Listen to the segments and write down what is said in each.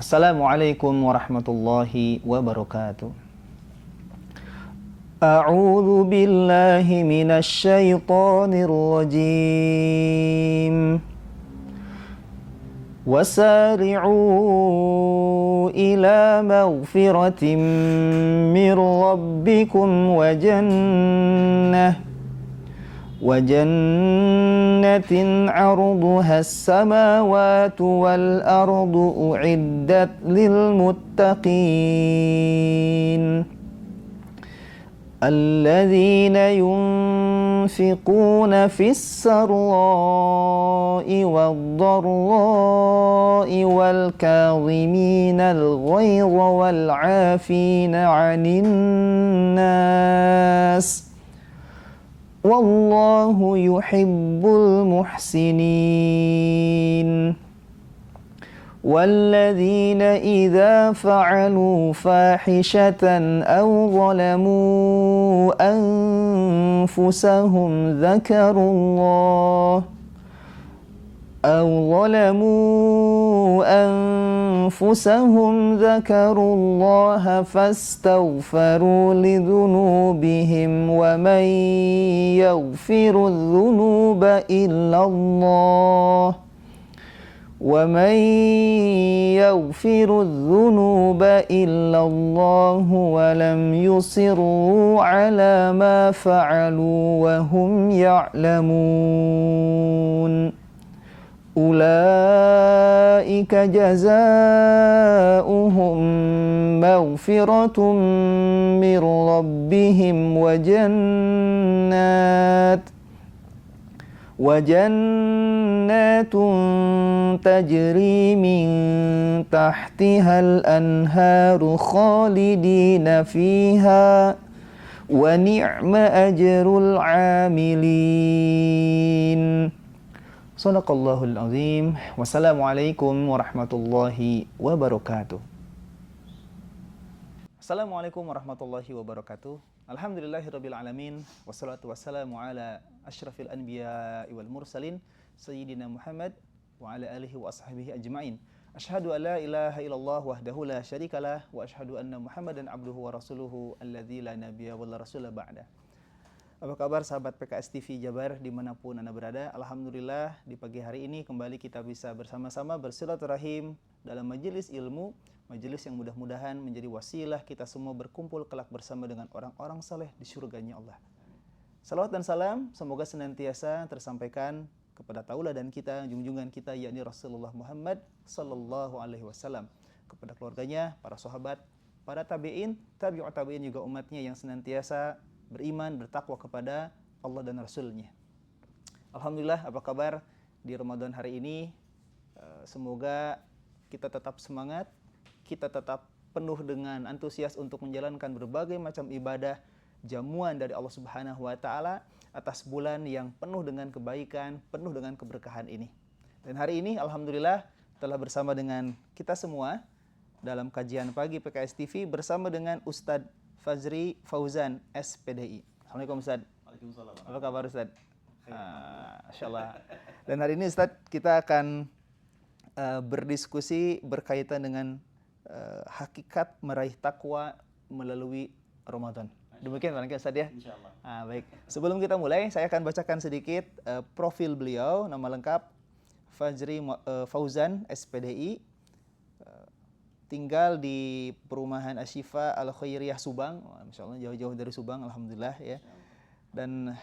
Assalamualaikum warahmatullahi wabarakatuh. A'udzu billahi minasy syaithanir rajim. Wasari'u ila maghfiratin mir rabbikum wa jannatin 'arduha as-samawati wal ardu u'iddat lil muttaqin alladzina yunfiquna fis sarra'i wad-dharra'i wal kadhiminal ghayza wal 'afina 'anil nas wallahu yuhibbul muhsinin. Walladzina idza fa'alu fahishatan aw zalamu anfusahum ذكروا الله فاستغفروا لذنوبهم ومن يغفر الذنوب إلا الله ولم يصروا على ما فعلوا وهم يعلمون أولئك جزاؤهم مغفرة من ربهم وجنات تجري من تحتها الأنهار خالدين فيها ونعم أجر العاملين. Shadaqallahul azim. Wassalamualaikum warahmatullahi wabarakatuh. Assalamualaikum warahmatullahi wabarakatuh. Alhamdulillahirabbil alamin. Wassalatu wassalamu ala asyrafil anbiya'i wal mursalin sayyidina Muhammad wa ala alihi wa ashabihi ajmain. Asyhadu an la ilaha illallah wahdahu la syarikalah wa asyhadu anna Muhammadan abduhu wa rasuluhu alladzi la nabiyya wa la rasula ba'da. Apa kabar sahabat PKS TV Jabar dimanapun Anda berada? Alhamdulillah di pagi hari ini kembali kita bisa bersama-sama bersilaturahim dalam majelis ilmu, majelis yang mudah-mudahan menjadi wasilah kita semua berkumpul kelak bersama dengan orang-orang saleh di surganya Allah. Salawat dan salam semoga senantiasa tersampaikan kepada tauladan kita, junjungan kita yakni Rasulullah Muhammad sallallahu alaihi wasallam, kepada keluarganya, para sahabat, para tabi'in, tabi'ut tabi'in juga umatnya yang senantiasa beriman, bertakwa kepada Allah dan Rasul-Nya. Alhamdulillah, apa kabar di Ramadan hari ini? Semoga kita tetap semangat, kita tetap penuh dengan antusias untuk menjalankan berbagai macam ibadah, jamuan dari Allah Subhanahu wa taala atas bulan yang penuh dengan kebaikan, penuh dengan keberkahan ini. Dan hari ini alhamdulillah telah bersama dengan kita semua dalam kajian pagi PKS TV bersama dengan Ustadz Fajri Fauzan SPDI. Assalamualaikum Ustaz. Waalaikumsalam. Apa kabar Ustaz? Insyaallah. Dan hari ini Ustaz kita akan berdiskusi berkaitan dengan hakikat meraih takwa melalui Ramadan. Demikian barangkali Ustaz ya? Insyaallah. Baik. Sebelum kita mulai, saya akan bacakan sedikit profil beliau, nama lengkap Fajri Fauzan SPDI. Tinggal di perumahan Asyifa Al-Khairiyah Subang, Masya Allah jauh-jauh dari Subang, alhamdulillah ya. Dan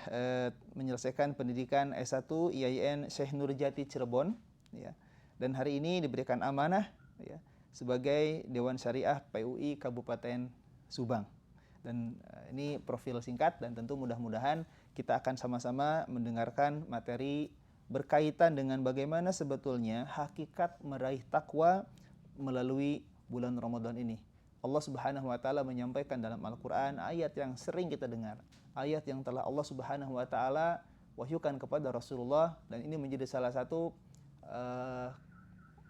menyelesaikan pendidikan S1 IAIN Syekh Nurjati Cirebon, ya. Dan hari ini diberikan amanah, ya, sebagai Dewan Syariah PUI Kabupaten Subang. Dan ini profil singkat dan tentu mudah-mudahan kita akan sama-sama mendengarkan materi berkaitan dengan bagaimana sebetulnya hakikat meraih takwa melalui bulan Ramadan ini. Allah Subhanahu wa taala menyampaikan dalam Al-Qur'an ayat yang sering kita dengar, ayat yang telah Allah Subhanahu wa taala wahyukan kepada Rasulullah, dan ini menjadi salah satu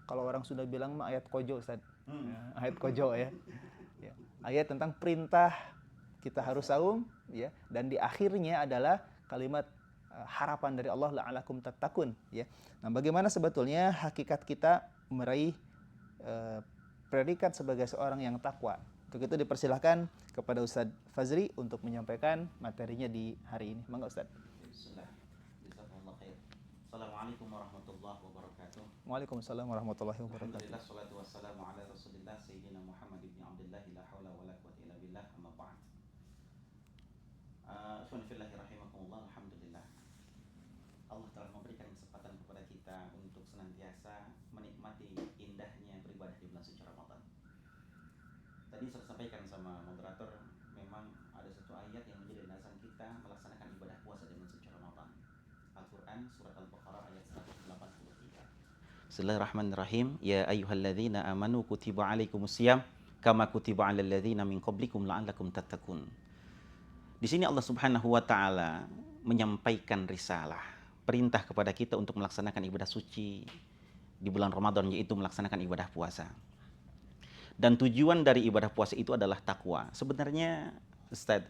kalau orang sudah bilang mah ayat kojo Ustaz. Ayat kojo ya. Ayat tentang perintah kita harus saum, ya, dan di akhirnya adalah kalimat harapan dari Allah la'alakum tattaqun, ya. Nah, bagaimana sebetulnya hakikat kita meraih predikat sebagai seorang yang takwa. Untuk itu dipersilahkan kepada Ustadz Fazri untuk menyampaikan materinya di hari ini. Mangga Ustadz. Bismillah. Jazakallahu khair. Assalamualaikum warahmatullahi wabarakatuh. Waalaikumsalam warahmatullahi wabarakatuh. Alhamdulillah, salatu wassalamu ala Rasulillah Sayyidina Muhammad ibn Abdullah, la haula wala quwwata illa billah, amma ba'd. Ikhwan fillahi rahimakumullah, alhamdulillah. Allah telah memberikan kesempatan kepada kita untuk senantiasa menikmati indahnya beribadah di bulan suci Ramadan. Tadi saya sampaikan sama moderator, memang ada satu ayat yang menjadi landasan kita melaksanakan ibadah puasa di bulan suci Ramadan. Al-Quran surat Al-Baqarah ayat 183. Bismillahirrahmanirrahim. Ya ayyuhalladzina amanu kutiba alaikumusiyam kama kutiba alal ladzina min qablikum la'allakum tattaqun. Di sini Allah Subhanahu wa taala menyampaikan risalah, perintah kepada kita untuk melaksanakan ibadah suci di bulan Ramadan, yaitu melaksanakan ibadah puasa. Dan tujuan dari ibadah puasa itu adalah takwa. Sebenarnya Ustaz,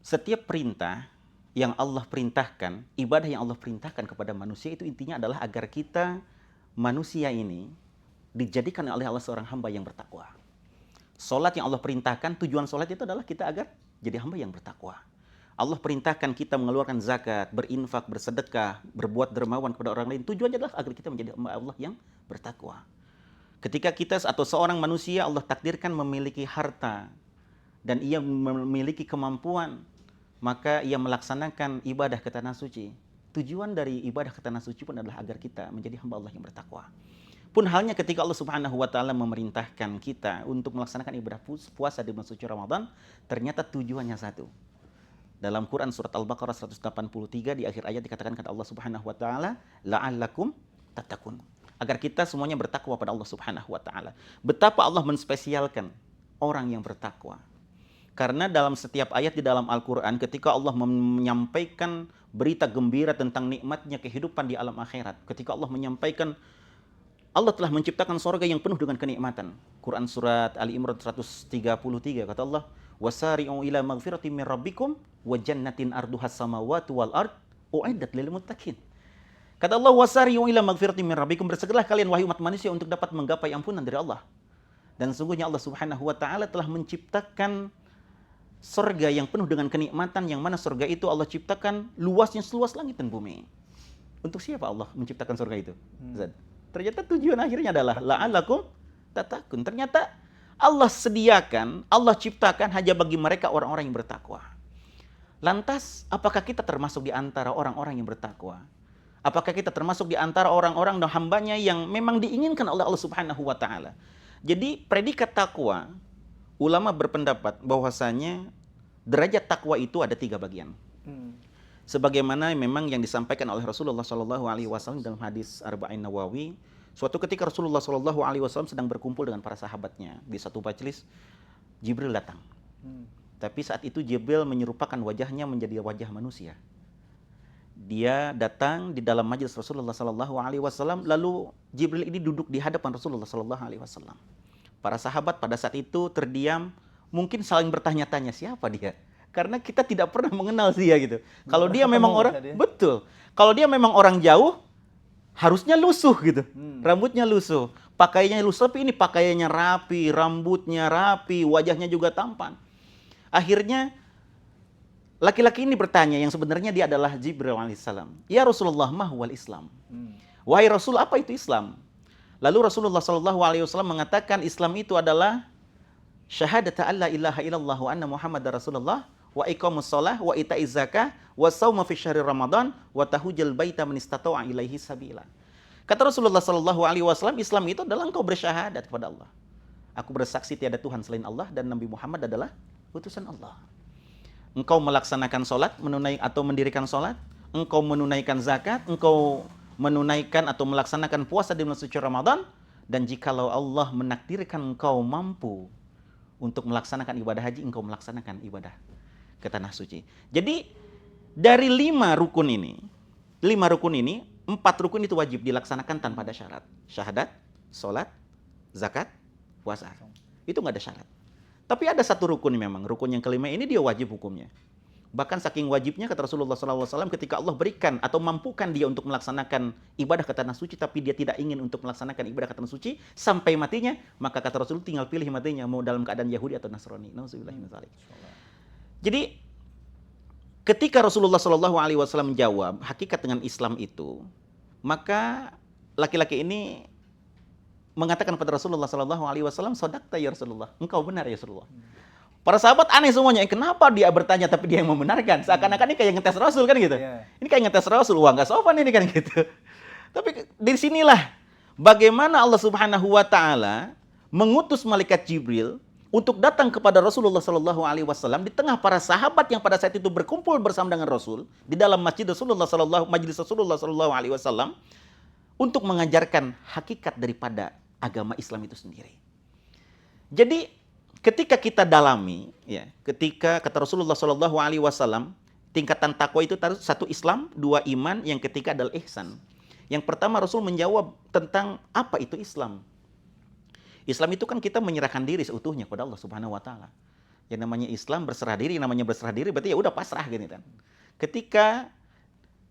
setiap perintah yang Allah perintahkan, ibadah yang Allah perintahkan kepada manusia itu intinya adalah agar kita manusia ini dijadikan oleh Allah seorang hamba yang bertakwa. Salat yang Allah perintahkan, tujuan salat itu adalah kita agar jadi hamba yang bertakwa. Allah perintahkan kita mengeluarkan zakat, berinfak, bersedekah, berbuat dermawan kepada orang lain. Tujuannya adalah agar kita menjadi hamba Allah yang bertakwa. Ketika kita atau seorang manusia Allah takdirkan memiliki harta dan ia memiliki kemampuan, maka ia melaksanakan ibadah ke tanah suci. Tujuan dari ibadah ke tanah suci pun adalah agar kita menjadi hamba Allah yang bertakwa. Pun halnya ketika Allah Subhanahu wa taala memerintahkan kita untuk melaksanakan ibadah puasa di bulan suci Ramadan, ternyata tujuannya satu. Dalam Quran surat Al-Baqarah 183 di akhir ayat dikatakan kata Allah Subhanahu wa taala, la'allakum tattaqun. Agar kita semuanya bertakwa pada Allah Subhanahu wa taala. Betapa Allah menspesialkan orang yang bertakwa. Karena dalam setiap ayat di dalam Al-Quran, ketika Allah menyampaikan berita gembira tentang nikmatnya kehidupan di alam akhirat, ketika Allah menyampaikan Allah telah menciptakan surga yang penuh dengan kenikmatan. Quran surat Ali Imran 133 kata Allah, wasari'u ila maghfiratin min rabbikum wa jannatin arduhas samawati wal ard u'iddat lil muttaqin. Kata Allah, wasari'u ila maghfiratin min rabbikum, bersegeralah kalian wahai umat manusia untuk dapat menggapai ampunan dari Allah. Dan sungguhnya Allah Subhanahu wa taala telah menciptakan surga yang penuh dengan kenikmatan, yang mana surga itu Allah ciptakan luasnya seluas langit dan bumi. Untuk siapa Allah menciptakan surga itu? Ternyata tujuan akhirnya adalah la'allakum tattaqun. Ternyata Allah sediakan, Allah ciptakan hanya bagi mereka orang-orang yang bertakwa. Lantas, apakah kita termasuk di antara orang-orang yang bertakwa? Apakah kita termasuk di antara orang-orang dan hambanya yang memang diinginkan oleh Allah Subhanahu wa taala? Jadi predikat takwa, ulama berpendapat bahwasanya derajat takwa itu ada 3 bagian. Sebagaimana memang yang disampaikan oleh Rasulullah SAW dalam hadis Arba'in Nawawi, suatu ketika Rasulullah SAW sedang berkumpul dengan para sahabatnya di satu majelis, Jibril datang. Tapi saat itu Jibril menyerupakan wajahnya menjadi wajah manusia. Dia datang di dalam majelis Rasulullah SAW, lalu Jibril ini duduk di hadapan Rasulullah SAW. Para sahabat pada saat itu terdiam, mungkin saling bertanya-tanya siapa dia. Karena kita tidak pernah mengenal dia gitu. Kalau dia memang orang, betul. Kalau dia memang orang jauh, harusnya lusuh gitu. Rambutnya lusuh, pakaiannya lusuh, tapi ini pakaiannya rapi, rambutnya rapi, wajahnya juga tampan. Akhirnya laki-laki ini bertanya, yang sebenarnya dia adalah Jibril alaihissalam. Ya Rasulullah, ma huwal Islam? Wahai Rasul, apa itu Islam? Lalu Rasulullah SAW mengatakan Islam itu adalah syahadata alla ilaha illallah wa anna Muhammadar Rasulullah, wa iqamus shalah, wa ita'iz zakah, wa shauma fi syahri Ramadan, wa tahujjal baita man istata'a ilaihi sabila. Kata Rasulullah SAW, Islam itu adalah engkau bersyahadat kepada Allah. Aku bersaksi tiada Tuhan selain Allah dan Nabi Muhammad adalah utusan Allah. Engkau melaksanakan salat, mendirikan salat, engkau menunaikan zakat, engkau menunaikan atau melaksanakan puasa di bulan suci Ramadan, dan jikalau Allah menakdirkan engkau mampu untuk melaksanakan ibadah haji, engkau melaksanakan ibadah ke tanah suci. Jadi dari 5 rukun ini, 4 rukun itu wajib dilaksanakan tanpa ada syarat. Syahadat, salat, zakat, puasa. Itu nggak ada syarat. Tapi ada 1 rukun memang. Rukun yang kelima ini dia wajib hukumnya. Bahkan saking wajibnya kata Rasulullah SAW, ketika Allah berikan atau mampukan dia untuk melaksanakan ibadah ke tanah suci, tapi dia tidak ingin untuk melaksanakan ibadah ke tanah suci sampai matinya, maka kata Rasul tinggal pilih matinya mau dalam keadaan Yahudi atau Nasrani. Nauzubillah min dzalik. Jadi ketika Rasulullah SAW menjawab hakikat dengan Islam itu, maka laki-laki ini mengatakan kepada Rasulullah SAW, "Shadaqta ya Rasulullah, engkau benar ya Rasulullah." Para sahabat aneh semuanya, kenapa dia bertanya tapi dia yang membenarkan? Seakan-akan ini kayak ngetes Rasul kan gitu. Ini kayak ngetes Rasul, wah nggak sopan ini kan gitu. Tapi di sinilah bagaimana Allah Subhanahu wa taala mengutus malaikat Jibril untuk datang kepada Rasulullah SAW di tengah para sahabat yang pada saat itu berkumpul bersama dengan Rasul di dalam majelis Rasulullah SAW untuk mengajarkan hakikat daripada agama Islam itu sendiri. Jadi ketika kita dalami, ya, ketika kata Rasulullah SAW, tingkatan takwa itu satu Islam, dua iman, yang ketiga adalah ihsan. Yang pertama Rasul menjawab tentang apa itu Islam. Islam itu kan kita menyerahkan diri seutuhnya kepada Allah Subhanahu Wa Taala. Yang namanya Islam berserah diri, namanya berserah diri berarti ya udah pasrah gitu kan. Ketika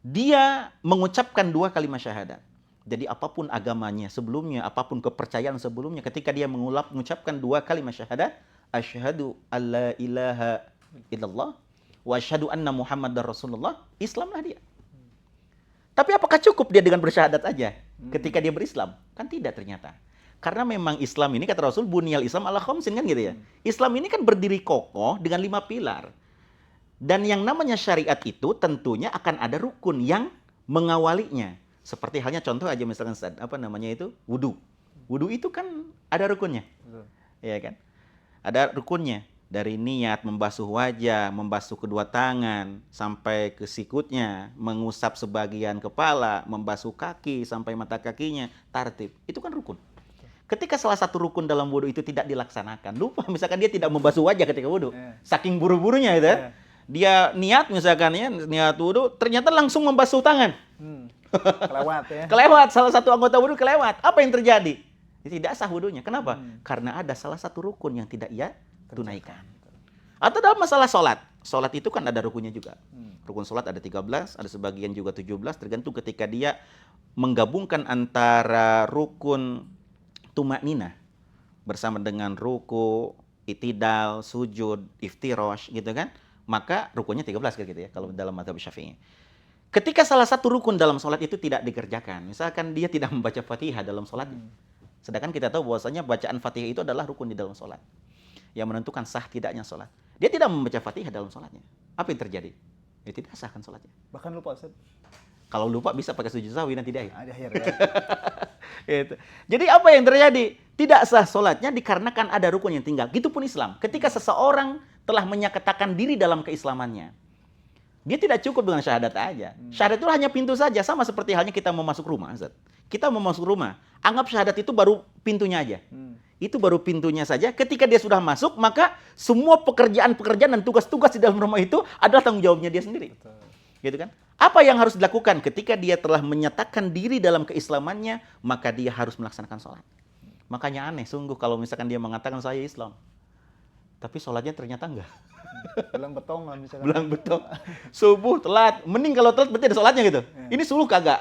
dia mengucapkan dua kalimat syahadat. Jadi apapun agamanya sebelumnya, apapun kepercayaan sebelumnya, ketika dia mengucapkan dua kalimat syahadat, asyhadu alla ilaha illallah wa asyhadu anna Muhammadar Rasulullah, Islamlah dia. Tapi apakah cukup dia dengan bersyahadat aja ketika dia berislam? Kan tidak ternyata. Karena memang Islam ini kata Rasul bunyal Islam ala khamsin kan gitu ya. Islam ini kan berdiri kokoh dengan 5 pilar. Dan yang namanya syariat itu tentunya akan ada rukun yang mengawalinya. Seperti halnya contoh aja misalkan wudu. Wudu itu kan ada rukunnya. Ya kan? Ada rukunnya. Dari niat membasuh wajah, membasuh kedua tangan, sampai ke sikutnya, mengusap sebagian kepala, membasuh kaki sampai mata kakinya, tartib. Itu kan rukun. Ketika salah satu rukun dalam wudu itu tidak dilaksanakan, lupa misalkan dia tidak membasuh wajah ketika wudu. Saking buru-burunya itu ya. Dia niat misalkan ya, niat wudu, ternyata langsung membasuh tangan. Kelewat ya. Kelewat, salah satu anggota wudu kelewat. Apa yang terjadi? Tidak sah wudunya. Kenapa? Karena ada salah satu rukun yang tidak ia tunaikan. Atau dalam masalah sholat. Sholat itu kan ada rukunnya juga. Rukun sholat ada 13, ada sebagian juga 17, tergantung ketika dia menggabungkan antara rukun tumakninah bersama dengan ruku, itidal, sujud, iftirosh gitu kan. Maka rukunnya 13 gitu ya kalau dalam mazhab Syafi'i. Ketika salah satu rukun dalam sholat itu tidak dikerjakan, misalkan dia tidak membaca Fatihah dalam sholatnya. Sedangkan kita tahu bahwasanya bacaan Fatihah itu adalah rukun di dalam sholat. Yang menentukan sah tidaknya sholat. Dia tidak membaca Fatihah dalam sholatnya. Apa yang terjadi? Ya tidak sah kan sholatnya. Bahkan lupa, Ustaz. Kalau lupa bisa pakai sujud sahwi nanti di akhir. Di akhir ya. Itu. Jadi apa yang terjadi? Tidak sah sholatnya dikarenakan ada rukun yang tinggal. Gitupun Islam. Ketika seseorang telah menyatakan diri dalam keislamannya, dia tidak cukup dengan syahadat aja. Syahadat itu hanya pintu saja. Sama seperti halnya kita mau masuk rumah, Ustaz. Kita mau masuk rumah. Anggap syahadat itu baru pintunya aja. Itu baru pintunya saja. Ketika dia sudah masuk, maka semua pekerjaan-pekerjaan dan tugas-tugas di dalam rumah itu adalah tanggung jawabnya dia sendiri. Betul. Gitu kan? Apa yang harus dilakukan ketika dia telah menyatakan diri dalam keislamannya, maka dia harus melaksanakan sholat. Makanya aneh, sungguh kalau misalkan dia mengatakan saya Islam, tapi sholatnya ternyata enggak. Belang betong lah misalkan. Belang betong. Subuh telat. Mending kalau telat berarti ada sholatnya gitu. Ini subuh kagak.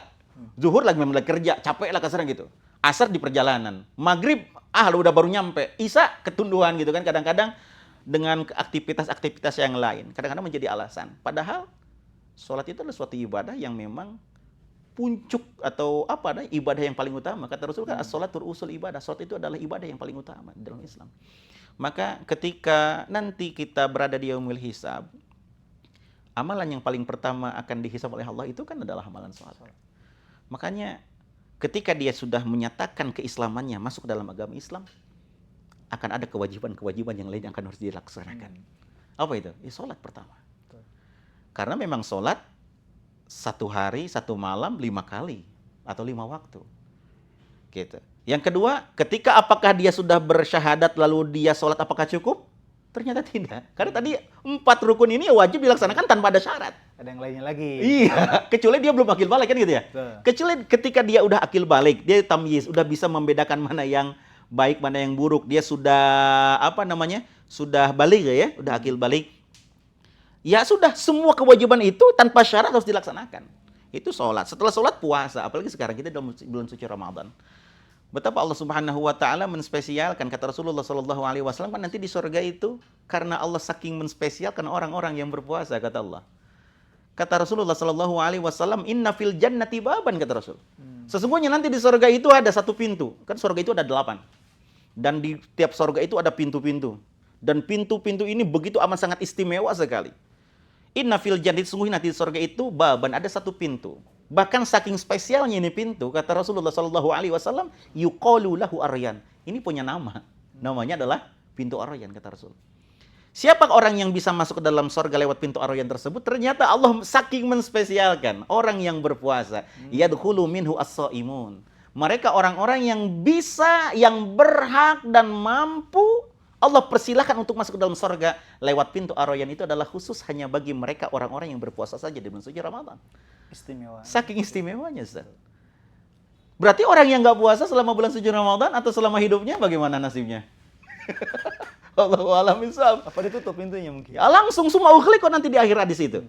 Zuhur lagi memang kerja, capek lah kasarnya gitu. Asar di perjalanan. Maghrib, udah baru nyampe. Isya ketunduhan gitu kan. Kadang-kadang dengan aktivitas-aktivitas yang lain. Kadang-kadang menjadi alasan. Padahal sholat itu adalah suatu ibadah yang memang puncuk atau ibadah yang paling utama. Kata Rasul kan as-sholatul usul ibadah. Sholat itu adalah ibadah yang paling utama dalam Islam. Maka ketika nanti kita berada di yaumil hisab, amalan yang paling pertama akan dihisab oleh Allah itu kan adalah amalan sholat. Makanya ketika dia sudah menyatakan keislamannya masuk dalam agama Islam, akan ada kewajiban-kewajiban yang lain yang akan harus dilaksanakan. Apa itu? Ya, sholat pertama. Karena memang sholat 1 hari 1 malam 5 kali atau 5 waktu. Gitu. Yang kedua, ketika apakah dia sudah bersyahadat lalu dia sholat apakah cukup? Ternyata tidak. Karena tadi 4 rukun ini wajib dilaksanakan tanpa ada syarat. Ada yang lainnya lagi. Iya, kecuali dia belum akil balik kan gitu ya. Kecuali ketika dia udah akil balik, dia tamyiz, udah bisa membedakan mana yang baik, mana yang buruk. Dia sudah sudah balik ya, udah akil balik. Ya sudah, semua kewajiban itu tanpa syarat harus dilaksanakan. Itu sholat. Setelah sholat puasa, apalagi sekarang kita dalam bulan suci Ramadan. Betapa Allah Subhanahu wa taala menspesialkan, kata Rasulullah sallallahu alaihi wasallam, kan nanti di surga itu karena Allah saking menspesialkan orang-orang yang berpuasa, kata Allah. Kata Rasulullah sallallahu alaihi wasallam, "Inna fil jannati baban," kata Rasul. Sesungguhnya nanti di surga itu ada satu pintu. Kan surga itu ada 8. Dan di tiap surga itu ada pintu-pintu. Dan pintu-pintu ini begitu amat sangat istimewa sekali. Inna fil jannati, sesungguhnya nanti di surga itu baban, ada satu pintu. Bahkan saking spesialnya ini pintu, kata Rasulullah sallallahu alaihi wasallam, yuqalu lahu Aryan. Ini punya nama. Namanya adalah pintu Aryan, kata Rasul. Siapa orang yang bisa masuk ke dalam surga lewat pintu Aryan tersebut? Ternyata Allah saking menspesialkan orang yang berpuasa. Yadkhulu minhu as-shaimun. Mereka orang-orang yang bisa, yang berhak dan mampu, Allah persilahkan untuk masuk ke dalam surga lewat pintu Aryan. Itu adalah khusus hanya bagi mereka orang-orang yang berpuasa saja di bulan suci Ramadan. Istimewa. Saking istimewanya, Ustaz. Berarti orang yang nggak puasa selama bulan suci Ramadan atau selama hidupnya bagaimana nasibnya? Allahu a'lam bishawab. Apa ditutup pintunya mungkin? Ya, langsung semua kok nanti di akhir hadis itu.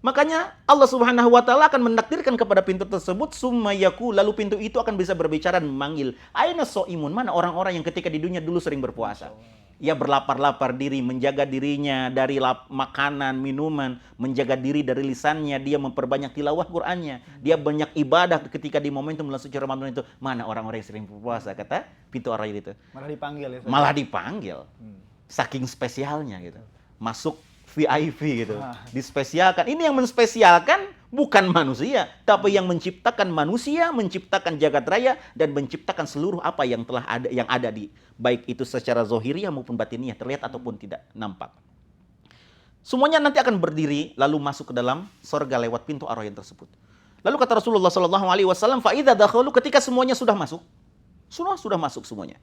Makanya Allah Subhanahu wa taala akan menakdirkan kepada pintu tersebut summa yaku, lalu pintu itu akan bisa berbicara dan memanggil, aina shaimun, mana orang-orang yang ketika di dunia dulu sering berpuasa. Ia berlapar-lapar diri, menjaga dirinya dari makanan, minuman, menjaga diri dari lisannya, dia memperbanyak tilawah Qur'annya, dia banyak ibadah ketika di momentum bulan suci Ramadan itu. Mana orang-orang yang sering berpuasa, kata pintu Aryan itu. Malah dipanggil ya. Malah dipanggil. Saking spesialnya gitu. Masuk VIP gitu. Dispesialkan. Ini yang menspesialkan bukan manusia, tapi yang menciptakan manusia, menciptakan jagat raya, dan menciptakan seluruh apa yang telah ada, yang ada di, baik itu secara zohiriyah maupun batiniah, terlihat ataupun tidak nampak. Semuanya nanti akan berdiri lalu masuk ke dalam surga lewat pintu Aryan tersebut. Lalu kata Rasulullah sallallahu alaihi wasallam, fa idza dakhalu, ketika semuanya sudah masuk. Sudah masuk semuanya.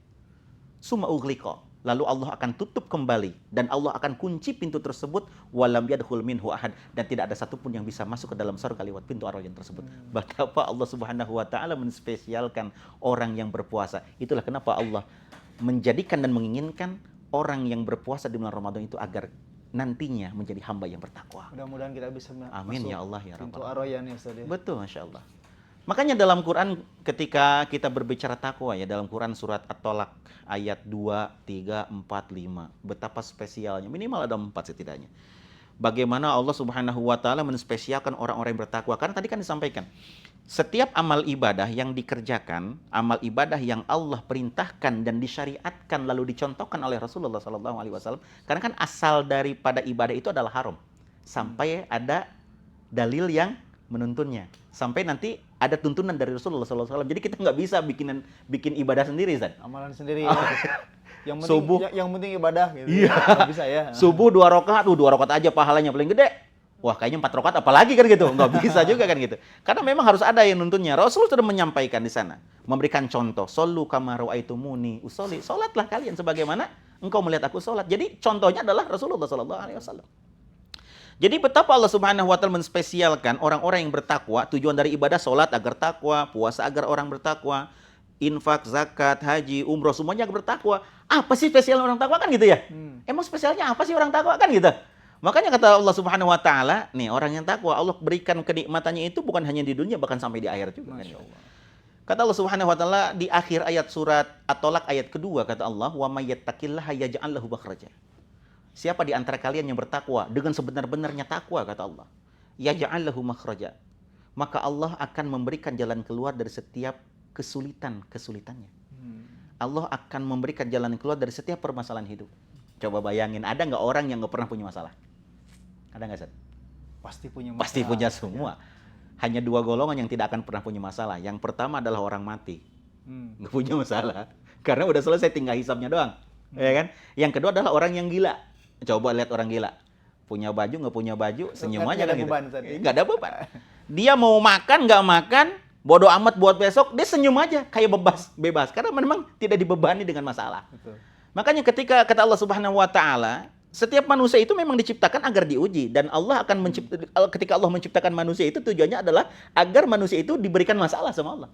Summa ughliqa, lalu Allah akan tutup kembali dan Allah akan kunci pintu tersebut, walam yadkhul minhu ahad, dan tidak ada satupun yang bisa masuk ke dalam surga lewat pintu Aryan tersebut. Betapa Allah Subhanahu wa taala menspesialkan orang yang berpuasa. Itulah kenapa Allah menjadikan dan menginginkan orang yang berpuasa di bulan Ramadan itu agar nantinya menjadi hamba yang bertakwa. Mudah-mudahan kita bisa Amin masuk ya Allah ya pintu Rabbal Aryan ya Ustaz ya. Betul, Masya Allah. Makanya dalam Quran ketika kita berbicara takwa ya, dalam Quran surat At-Tolak ayat 2, 3, 4, 5. Betapa spesialnya, minimal ada 4 setidaknya. Bagaimana Allah Subhanahu wa taala menspesialkan orang-orang yang bertakwa. Karena tadi kan disampaikan, setiap amal ibadah yang dikerjakan, amal ibadah yang Allah perintahkan dan disyariatkan lalu dicontohkan oleh Rasulullah sallallahu alaihi wasallam, karena kan asal daripada ibadah itu adalah haram. Sampai ada dalil yang menuntunnya. Sampai nanti ada tuntunan dari Rasulullah SAW. Jadi kita nggak bisa bikin ibadah sendiri, Zan. Amalan sendiri ya. Yang penting Subuh. yang penting ibadah gitu. Iya. Nggak bisa ya. Subuh 2 rakaat, 2 rakaat aja pahalanya paling gede. Wah, kayaknya 4 rakaat apalagi kan gitu. Nggak bisa juga kan gitu. Karena memang harus ada yang nuntunnya. Rasul sudah menyampaikan di sana, memberikan contoh, "Shollu kama ra'aitumuni usolli." Salatlah kalian sebagaimana engkau melihat aku salat. Jadi contohnya adalah Rasulullah SAW. Jadi betapa Allah Subhanahu wa taala menspesialkan orang-orang yang bertakwa. Tujuan dari ibadah salat agar takwa, puasa agar orang bertakwa, infak, zakat, haji, umroh, semuanya agar bertakwa. Apa sih spesial orang takwa kan gitu ya? Emang spesialnya apa sih orang takwa kan gitu? Makanya kata Allah Subhanahu wa taala, nih orang yang takwa Allah berikan kenikmatannya itu bukan hanya di dunia, bahkan sampai di akhirat juga. Kan, gitu. Kata Allah Subhanahu wa taala di akhir ayat surat At-Tolak ayat kedua, kata Allah, "Wa may yattaqillaha yaj'al lahu makhraja." Siapa di antara kalian yang bertakwa dengan sebenar-benarnya takwa, kata Allah, yaj'al lahu makhraja, maka Allah akan memberikan jalan keluar dari setiap kesulitannya. Allah akan memberikan jalan keluar dari setiap permasalahan hidup. Coba bayangin, ada nggak orang yang nggak pernah punya masalah? Ada nggak, Seth? Pasti punya masalah. Pasti punya semua. Hanya 2 golongan yang tidak akan pernah punya masalah. Yang pertama adalah orang mati. Nggak punya masalah. Karena udah selesai, tinggal hisapnya doang. Ya kan? Yang kedua adalah orang yang gila. Coba lihat orang gila. Punya baju, nggak punya baju, senyum aja kan gitu. Nggak ada beban. Dia mau makan, nggak makan, bodoh amat buat besok, dia senyum aja, kayak bebas. Karena memang tidak dibebani dengan masalah. Betul. Makanya ketika kata Allah Subhanahu wa taala, setiap manusia itu memang diciptakan agar diuji, dan Allah akan ketika Allah menciptakan manusia itu tujuannya adalah agar manusia itu diberikan masalah sama Allah.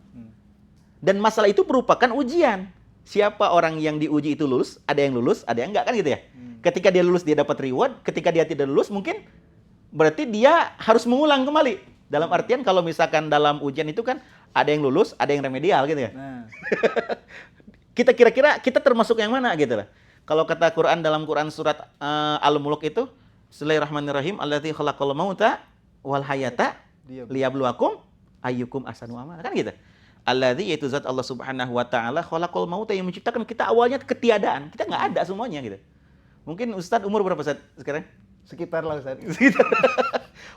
Dan masalah itu merupakan ujian. Siapa orang yang diuji itu lulus, ada yang lulus, ada yang enggak kan gitu ya. Ketika dia lulus dia dapat reward, ketika dia tidak lulus mungkin berarti dia harus mengulang kembali. Dalam artian kalau misalkan dalam ujian itu kan ada yang lulus, ada yang remedial gitu ya. Nah, Kita kira-kira kita termasuk yang mana gitu lah. Kalau kata Quran dalam Quran surat Al-Mulk itu, Bismillahirrahmanirrahim, alladzii khalaqal mauta wal hayata dia liyabluwakum ayyukum ahsanu amala. Kan gitu. Alladzi yaitu zat Allah Subhanahu wa taala khalaqal mauta yang menciptakan kita awalnya ketiadaan. Kita nggak ada semuanya gitu. Mungkin Ustadz umur berapa Ustadz sekarang? sekitar lah Ustaz.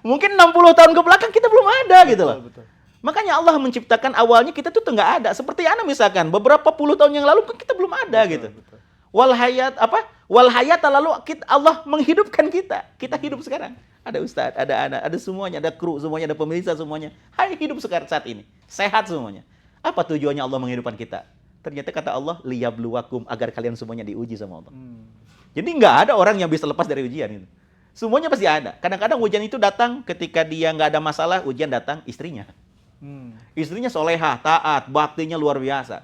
Mungkin 60 tahun ke belakang kita belum ada gitu loh. Betul. Makanya Allah menciptakan awalnya kita tuh nggak ada. Seperti ana misalkan beberapa puluh tahun yang lalu kan kita belum ada gitu. Betul. Wal hayat apa? Wal hayata lalu Allah menghidupkan kita. Kita hidup sekarang. Ada ustadz, ada anak, ada semuanya, ada kru semuanya, ada pemirsa semuanya. Hai hidup sekarang saat ini. Sehat semuanya. Apa tujuannya Allah menghidupkan kita? Ternyata kata Allah liyabluwakum agar kalian semuanya diuji sama Allah. Jadi nggak ada orang yang bisa lepas dari ujian itu. Semuanya pasti ada. Kadang-kadang ujian itu datang ketika dia nggak ada masalah, ujian datang istrinya. Istrinya solehah, taat, baktinya luar biasa.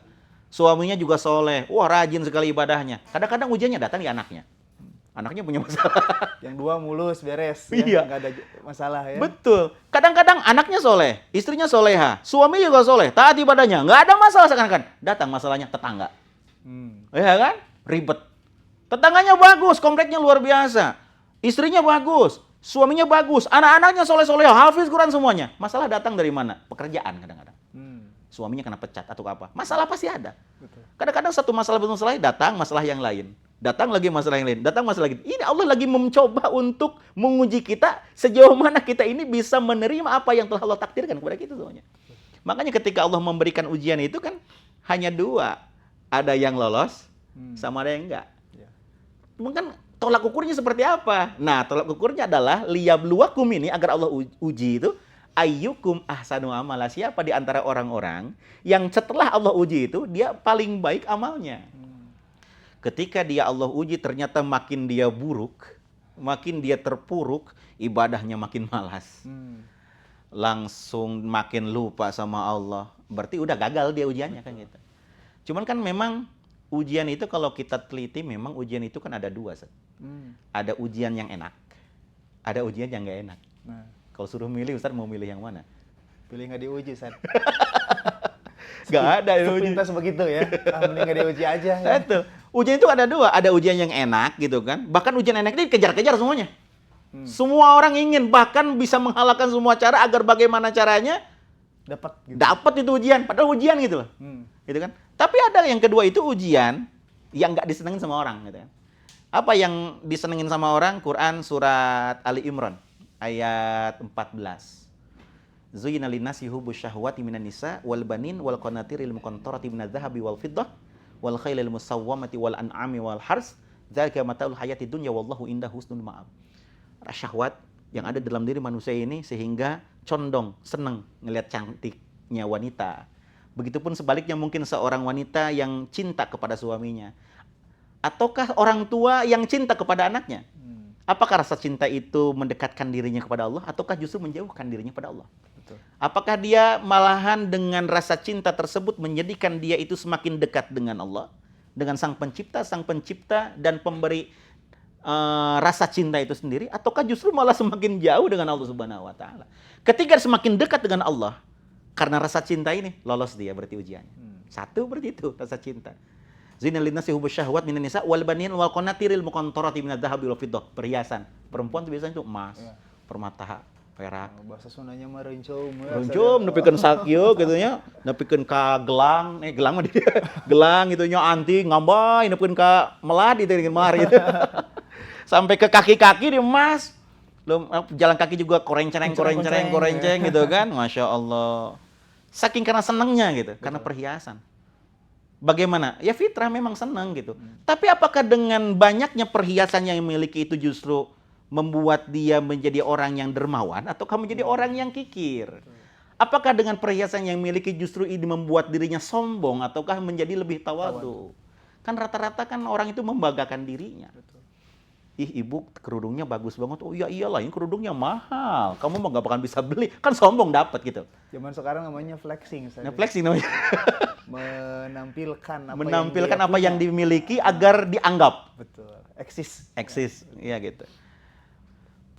Suaminya juga soleh, wah rajin sekali ibadahnya. Kadang-kadang ujiannya datang di anaknya. Anaknya punya masalah. Yang dua mulus, beres. Iya. Ya, nggak ada masalah ya. Betul. Kadang-kadang anaknya soleh, istrinya soleha, suami juga soleh, taat ibadahnya. Nggak ada masalah seakan-akan. Datang masalahnya tetangga. Ya kan? Ribet. Tetangganya bagus, kompleknya luar biasa. Istrinya bagus, suaminya bagus, anak-anaknya soleh-soleha, hafiz Quran semuanya. Masalah datang dari mana? Pekerjaan kadang-kadang. Suaminya kena pecat atau apa. Masalah pasti ada. Betul. Kadang-kadang satu masalah belum selesai, datang masalah yang lain. Datang lagi masalah yang lain, datang masalah lagi. Ini Allah lagi mencoba untuk menguji kita sejauh mana kita ini bisa menerima apa yang telah Allah takdirkan kepada kita semuanya. Makanya ketika Allah memberikan ujian itu kan hanya dua. Ada yang lolos, sama ada yang enggak. Cuma kan tolak ukurnya seperti apa? Nah, tolak ukurnya adalah liyabluwakum ini agar Allah uji itu ayyukum ahsanu amala. Siapa di antara orang-orang yang setelah Allah uji itu dia paling baik amalnya. Ketika dia Allah uji ternyata makin dia buruk, makin dia terpuruk, ibadahnya makin malas. Langsung makin lupa sama Allah. Berarti udah gagal dia ujiannya kan gitu. Cuman kan memang ujian itu kalau kita teliti memang ujian itu kan ada dua. Ada ujian yang enak, ada ujian yang nggak enak. Nah, kalau suruh milih Ustaz mau milih yang mana? pilih nggak diuji, Ustaz. Nggak ada ujian. Sepintas begitu ya. Mending nggak diuji aja. Ya. Betul. Ujian itu ada dua, ada ujian yang enak gitu kan. Bahkan ujian enak ini kejar-kejar semuanya. Semua orang ingin, bahkan bisa menghalalkan semua cara agar bagaimana caranya dapat itu ujian. Padahal ujian gitu loh. Gitu kan. Tapi ada yang kedua itu ujian yang nggak disenengin sama orang gitu kan. Apa yang disenengin sama orang? Quran surat Ali Imran ayat 14. Zuyyina linnasi hubbus syahwati minan nisa wal banin wal qanatiril muqantarati minadz dzahabi wal fiddah wal khailil musawwamati wal an'ami wal hars dzalika mataul hayati dunya wallahu indahu husnul ma'ab. Syahwat yang ada dalam diri manusia ini sehingga condong, senang ngelihat cantiknya wanita. Begitupun sebaliknya mungkin seorang wanita yang cinta kepada suaminya. Ataukah orang tua yang cinta kepada anaknya? Apakah rasa cinta itu mendekatkan dirinya kepada Allah ataukah justru menjauhkan dirinya kepada Allah? Betul. Apakah dia malahan dengan rasa cinta tersebut menjadikan dia itu semakin dekat dengan Allah, dengan Sang Pencipta dan pemberi rasa cinta itu sendiri, ataukah justru malah semakin jauh dengan Allah Subhanahu wa taala? Ketika semakin dekat dengan Allah karena rasa cinta ini, lolos dia berarti ujiannya. Satu berarti itu rasa cinta. Zina linnasi hubbus syahwat minan nisa wal banin wal qanatiril muqantarati minadz dzahabi wal fiddah. Perhiasan. Perempuan itu biasanya itu emas, permata, perak. Bahasa Sundanya mah reuncum. Reuncum nepikeun sakeu kitu nya, nepikeun ka gelang, gelang mah dia. Gelang gitu nya anti ngambay nepikeun ka melad itu dengan mahar gitu. Sampai ke kaki-kaki di emas. Jalan kaki juga korenceng gitu kan. Masya Allah. Saking karena senangnya gitu, karena perhiasan. Bagaimana? Ya fitrah memang senang gitu. Tapi apakah dengan banyaknya perhiasan yang dimiliki itu justru membuat dia menjadi orang yang dermawan ataukah menjadi orang yang kikir? Apakah dengan perhiasan yang dimiliki justru ini membuat dirinya sombong ataukah menjadi lebih tawadu? Kan rata-rata kan orang itu membanggakan dirinya. Ih ibu kerudungnya bagus banget. Oh iya iyalah ini kerudungnya mahal. Kamu mah gak bakal bisa beli. Kan sombong dapat gitu. Zaman sekarang namanya flexing. Nah, flexing namanya. Menampilkan apa yang dimiliki agar dianggap. Betul. Eksis. Iya gitu.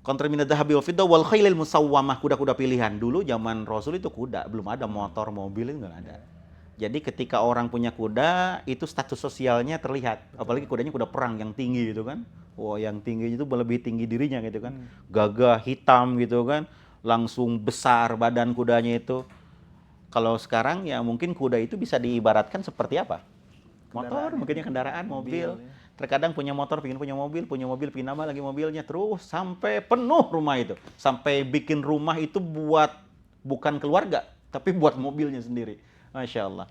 Qantarin minadz dzahabi wal fiddah wal khailil musawwamah, kuda-kuda pilihan. Dulu zaman Rasul itu kuda, belum ada motor, mobil, itu nggak ada. Jadi ketika orang punya kuda, itu status sosialnya terlihat. Apalagi kudanya kuda perang yang tinggi gitu kan. Wah, yang tinggi itu lebih tinggi dirinya gitu kan. Gagah, hitam gitu kan. Langsung besar badan kudanya itu. Kalau sekarang ya mungkin kuda itu bisa diibaratkan seperti apa? Motor, mungkinnya kendaraan, mobil. Terkadang punya motor, pengen punya mobil pengen nambah lagi mobilnya. Terus sampai penuh rumah itu. Sampai bikin rumah itu buat bukan keluarga, tapi buat mobilnya sendiri. Masya Allah.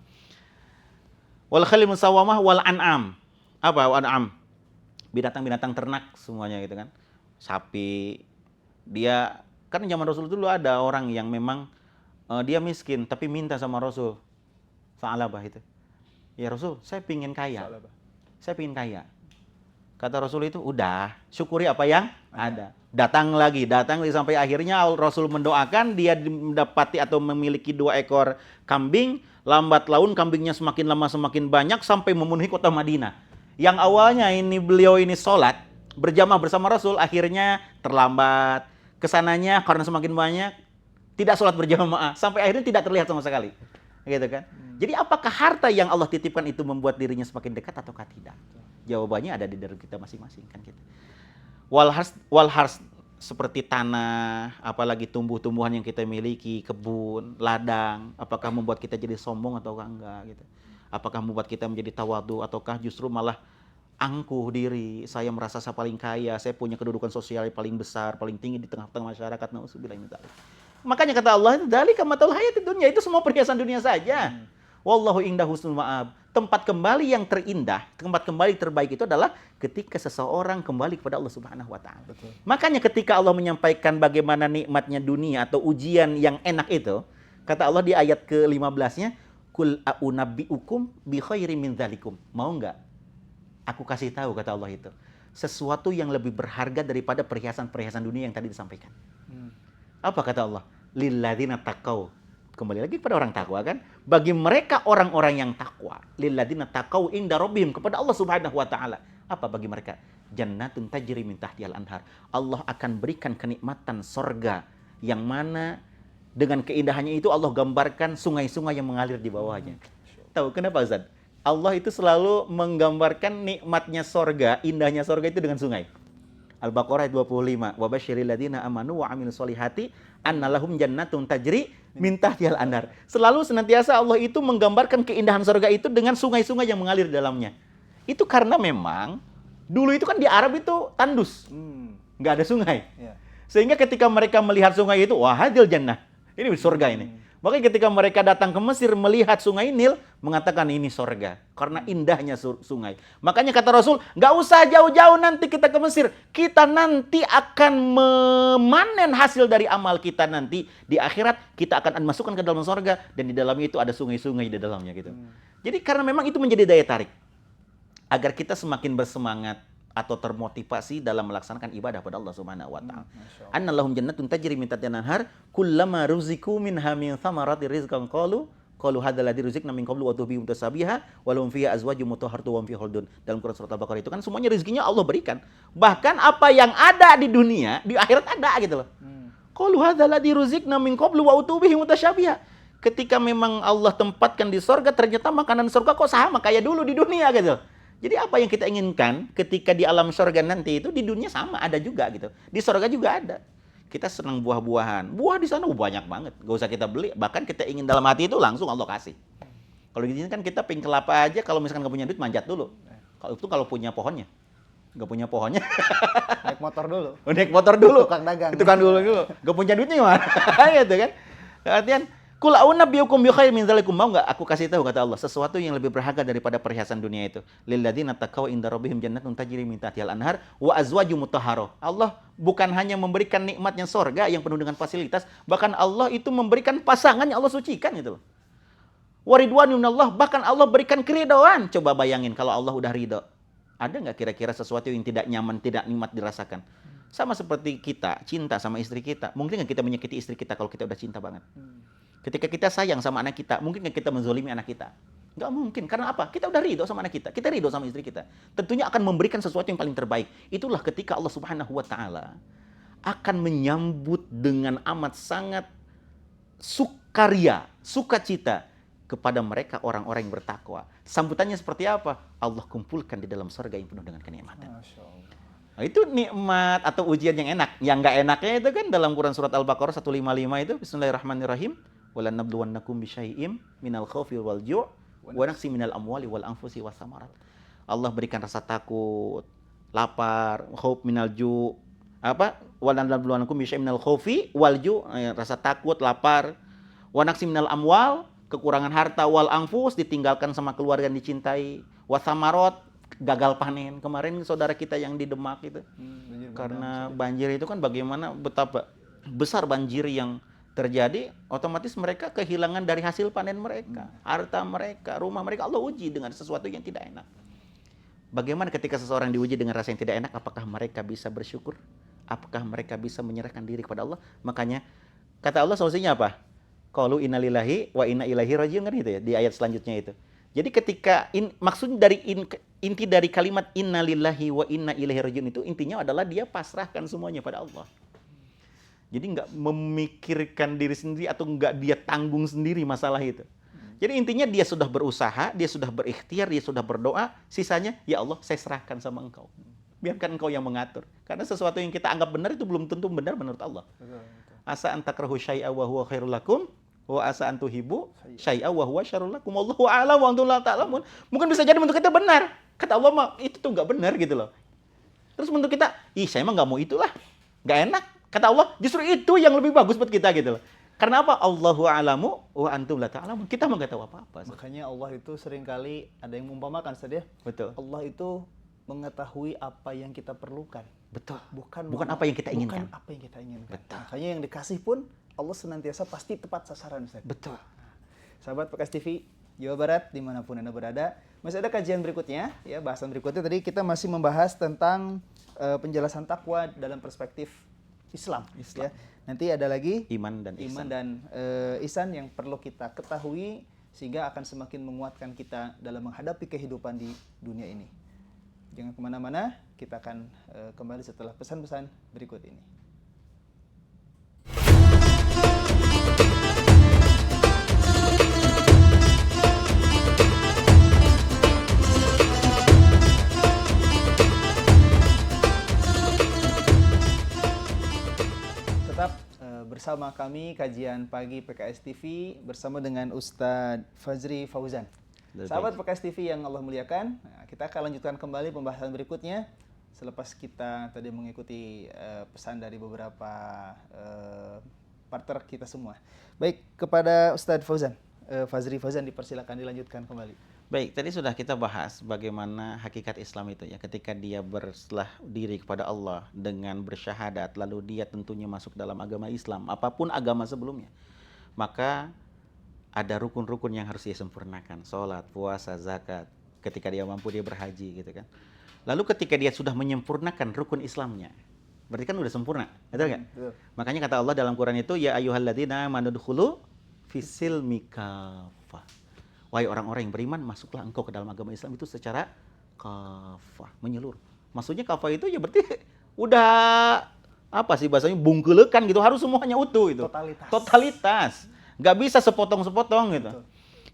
Wal khalil musawwamah wal an'am. Apa wal an'am? Binatang-binatang ternak semuanya gitu kan. Sapi. Dia kan zaman Rasul dulu ada orang yang memang dia miskin tapi minta sama Rasul. Sa'alabah itu. Ya Rasul, saya pingin kaya. Saya pingin kaya. Kata Rasul itu, udah, syukuri apa yang ada. Datang lagi sampai akhirnya Rasul mendoakan dia mendapati atau memiliki 2 ekor kambing. Lambat laun kambingnya semakin lama semakin banyak sampai memenuhi kota Madinah. Yang awalnya beliau ini sholat berjamaah bersama Rasul, akhirnya terlambat. Kesananya karena semakin banyak tidak sholat berjamaah sampai akhirnya tidak terlihat sama sekali. Gitu kan? Jadi apakah harta yang Allah titipkan itu membuat dirinya semakin dekat ataukah tidak? Jawabannya ada di diri kita masing-masing kan gitu. Walhars seperti tanah, apalagi tumbuh-tumbuhan yang kita miliki, kebun, ladang, apakah membuat kita jadi sombong ataukah enggak gitu. Apakah membuat kita menjadi tawadu ataukah justru malah angkuh diri, saya merasa saya paling kaya, saya punya kedudukan sosial yang paling besar, paling tinggi di tengah-tengah masyarakat. Nauzubillah min dzalik. Makanya kata Allah, dzalika mataul hayatid dunya, itu semua perhiasan dunia saja. Wallahu indahu husnul ma'ab. Tempat kembali yang terindah, tempat kembali terbaik itu adalah ketika seseorang kembali kepada Allah Subhanahu wa taala. Makanya ketika Allah menyampaikan bagaimana nikmatnya dunia atau ujian yang enak itu, kata Allah di ayat ke-15-nya, "Qul a'unabbi'ukum bi khairin min dzalikum." Mau enggak? Aku kasih tahu, kata Allah itu, sesuatu yang lebih berharga daripada perhiasan-perhiasan dunia yang tadi disampaikan. Apa kata Allah? Lilladzina taqau. Kembali lagi kepada orang takwa kan? Bagi mereka orang-orang yang takwa. Lilladzina taqau inda rabbihim, kepada Allah Subhanahu wa taala. Apa bagi mereka? Jannatun tajri min tahtihal anhar. Allah akan berikan kenikmatan sorga yang mana dengan keindahannya itu Allah gambarkan sungai-sungai yang mengalir di bawahnya. Tahu kenapa Ustaz? Allah itu selalu menggambarkan nikmatnya sorga, indahnya sorga itu dengan sungai. Al-Baqarah 25. Wa basyiril ladzina amanu wa amilus solihati annalahum jannatun tajri min tahtihal anhar. Selalu senantiasa Allah itu menggambarkan keindahan surga itu dengan sungai-sungai yang mengalir di dalamnya. Itu karena memang dulu itu kan di Arab itu tandus. Nggak ada sungai. Sehingga ketika mereka melihat sungai itu, wah hadil jannah. Ini surga ini. Makanya ketika mereka datang ke Mesir melihat sungai Nil, mengatakan ini sorga. Karena indahnya sungai. Makanya kata Rasul, nggak usah jauh-jauh nanti kita ke Mesir. Kita nanti akan memanen hasil dari amal kita nanti. Di akhirat kita akan masukkan ke dalam sorga. Dan di dalamnya itu ada sungai-sungai di dalamnya gitu. Jadi karena memang itu menjadi daya tarik. Agar kita semakin bersemangat atau termotivasi dalam melaksanakan ibadah pada Allah Subhanahu wa taala. Annalahum jannatun tajri min tahtiha al-anhar kullama ruziqu minha min thamarati rizqan qalu hadzal ladzi ruziqna min qablu wa tuhbi mutasabiha wa lahum fiha azwajun mutahharatu wa hum fi khuldun. Dalam Quran surat Al-Baqarah itu kan semuanya rezekinya Allah berikan. Bahkan apa yang ada di dunia di akhirat ada gitu loh. Qalu hadzal ladzi ruziqna min qablu wa tuhbi mutasabiha. Ketika memang Allah tempatkan di surga, ternyata makanan surga kok sama kayak dulu di dunia gitu. Jadi apa yang kita inginkan ketika di alam surga nanti itu di dunia sama ada juga gitu. Di surga juga ada. Kita senang buah-buahan. Buah di sana banyak banget. Gak usah kita beli. Bahkan kita ingin dalam hati itu langsung Allah kasih. Kalau di sini kan kita pengen kelapa aja. Kalau misalkan gak punya duit manjat dulu. Kalau itu kalau punya pohonnya. Gak punya pohonnya. Naik motor dulu. Naik motor dulu. Tukang dagang. Tukang dulu. Gak punya duitnya gimana? Gitu kan. Artian Qul a'unabbi'ukum bi khairin min dzalikum. Mau enggak aku kasih tahu, kata Allah, sesuatu yang lebih berharga daripada perhiasan dunia itu. Lil ladzina taqaw inda rabbihim jannatun tajri min tahtihal anhar wa azwajum mutahharah. Allah bukan hanya memberikan nikmatnya surga yang penuh dengan fasilitas, bahkan Allah itu memberikan pasangan yang Allah sucikan itu loh. Wa ridwanun minallah, bahkan Allah berikan keridhaan. Coba bayangin kalau Allah udah ridho. Ada enggak kira-kira sesuatu yang tidak nyaman, tidak nikmat dirasakan? Sama seperti kita cinta sama istri kita. Mungkin enggak kita menyakiti istri kita kalau kita udah cinta banget? Ketika kita sayang sama anak kita, mungkin nggak kita menzolimi anak kita? Nggak mungkin. Karena apa? Kita udah ridho sama anak kita. Kita ridho sama istri kita. Tentunya akan memberikan sesuatu yang paling terbaik. Itulah ketika Allah Subhanahu wa taala akan menyambut dengan amat sangat sukaria, sukacita kepada mereka orang-orang yang bertakwa. Sambutannya seperti apa? Allah kumpulkan di dalam surga yang penuh dengan kenikmatan. Masya Allah. Nah, itu nikmat atau ujian yang enak. Yang nggak enaknya itu kan dalam Quran surat Al-Baqarah 155 itu, Bismillahirrahmanirrahim. Walanabluwannakum bisyai'im minal khaufi wal ju' wa naqsi minal amwali wal anfusi was samarat. Allah berikan rasa takut, lapar, khauf minal ju', walanabluwannakum bisyai'im minal khaufi wal ju', rasa takut, lapar, wa naqsi minal amwal, kekurangan harta, wal anfus, ditinggalkan sama keluarga yang dicintai, was samarat, gagal panen. Kemarin saudara kita yang di Demak itu, karena banjir itu kan bagaimana betapa besar banjir yang terjadi, otomatis mereka kehilangan dari hasil panen mereka, harta mereka, rumah mereka. Allah uji dengan sesuatu yang tidak enak. Bagaimana ketika seseorang diuji dengan rasa yang tidak enak, apakah mereka bisa bersyukur? Apakah mereka bisa menyerahkan diri kepada Allah? Makanya kata Allah solusinya apa? Qalu innalillahi wa inna ilaihi raji'un, kan gitu ya di ayat selanjutnya itu. Jadi ketika maksud dari inti dari kalimat innalillahi wa inna ilaihi raji'un itu intinya adalah dia pasrahkan semuanya pada Allah. Jadi nggak memikirkan diri sendiri atau nggak dia tanggung sendiri masalah itu. Jadi intinya dia sudah berusaha, dia sudah berikhtiar, dia sudah berdoa, sisanya ya Allah saya serahkan sama Engkau. Biarkan Engkau yang mengatur. Karena sesuatu yang kita anggap benar itu belum tentu benar menurut Allah. Asa an takrahu syai'a wa huwa khairul lakum wa asa an tuhibbu syai'a wa huwa syarrul lakum. Wallahu a'lam wa antum la ta'lamun. Mungkin bisa jadi menurut kita benar. Kata Allah mah itu tuh nggak benar gitu loh. Terus menurut kita, saya mah nggak mau itulah. Nggak enak. Kata Allah, justru itu yang lebih bagus buat kita gitu loh. Karena apa? Allahu a'lamu wa antum la ta'lamun. Kita mah nggak tahu apa-apa. Makanya Allah itu seringkali ada yang mengumpamakan, Ustaz ya. Betul. Allah itu mengetahui apa yang kita perlukan. Betul. Bukan apa yang kita inginkan. Bukan apa yang kita inginkan. Betul. Makanya yang dikasih pun Allah senantiasa pasti tepat sasaran, Ustaz. Betul. Sahabat PKS TV Jawa Barat dimanapun Anda berada, masih ada kajian berikutnya, ya bahasan berikutnya. Tadi kita masih membahas tentang penjelasan takwa dalam perspektif Islam. Ya. Nanti ada lagi iman dan ihsan yang perlu kita ketahui sehingga akan semakin menguatkan kita dalam menghadapi kehidupan di dunia ini. Jangan kemana-mana, kita akan kembali setelah pesan-pesan berikut ini. Tetap bersama kami kajian pagi PKS TV bersama dengan Ustadz Fazri Fauzan. Sahabat PKS TV yang Allah muliakan, kita akan lanjutkan kembali pembahasan berikutnya selepas kita tadi mengikuti pesan dari beberapa partner kita semua. Baik, kepada Ustadz Fauzan, Fazri Fauzan dipersilakan dilanjutkan kembali. Baik, tadi sudah kita bahas bagaimana hakikat Islam itu ya. Ketika dia berserah diri kepada Allah dengan bersyahadat, lalu dia tentunya masuk dalam agama Islam, apapun agama sebelumnya, maka ada rukun-rukun yang harus dia sempurnakan. Sholat, puasa, zakat. Ketika dia mampu, dia berhaji gitu kan. Lalu ketika dia sudah menyempurnakan rukun Islamnya, berarti kan udah sempurna, betul nggak? Makanya kata Allah dalam Quran itu, ya ayyuhalladzina amanu dkhulu fisilmi kafah. Wahai orang-orang yang beriman, masuklah engkau ke dalam agama Islam itu secara kafah, menyeluruh. Maksudnya kafah itu ya berarti udah apa sih bahasanya, bungkelekan gitu, harus semuanya utuh itu. Totalitas. Nggak bisa sepotong-sepotong gitu. Betul.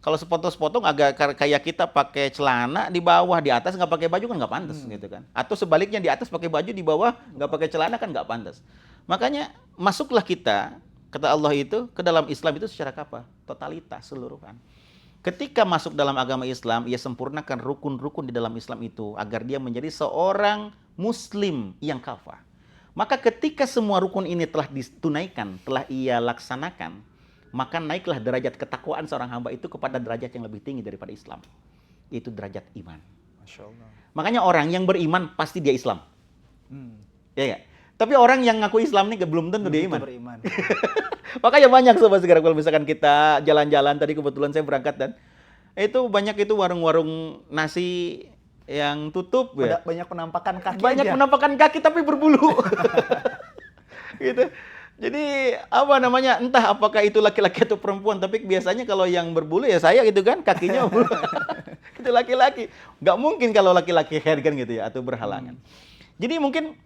Kalau sepotong-sepotong agak kayak kita pakai celana di bawah, di atas nggak pakai baju kan nggak pantas gitu kan. Atau sebaliknya di atas pakai baju, di bawah nggak pakai celana kan nggak pantas. Makanya masuklah kita, kata Allah itu, ke dalam Islam itu secara apa? Totalitas, seluruhan. Ketika masuk dalam agama Islam, ia sempurnakan rukun-rukun di dalam Islam itu agar dia menjadi seorang muslim yang kafah. Maka ketika semua rukun ini telah ditunaikan, telah ia laksanakan, maka naiklah derajat ketakwaan seorang hamba itu kepada derajat yang lebih tinggi daripada Islam. Itu derajat iman. Masya Allah. Makanya orang yang beriman pasti dia Islam. Ya gak? Tapi orang yang ngaku Islam ini belum tentu dia iman. Beriman. Makanya banyak sobat sekarang kalau misalkan kita jalan-jalan, tadi kebetulan saya berangkat dan itu banyak itu warung-warung nasi yang tutup ya. Banyak penampakan kaki. Banyak penampakan kaki tapi berbulu. Gitu. Jadi apa namanya, entah apakah itu laki-laki atau perempuan, tapi biasanya kalau yang berbulu ya saya gitu kan, kakinya bulu. Itu laki-laki. Nggak mungkin kalau laki-laki hair kan gitu ya, atau berhalangan. Jadi mungkin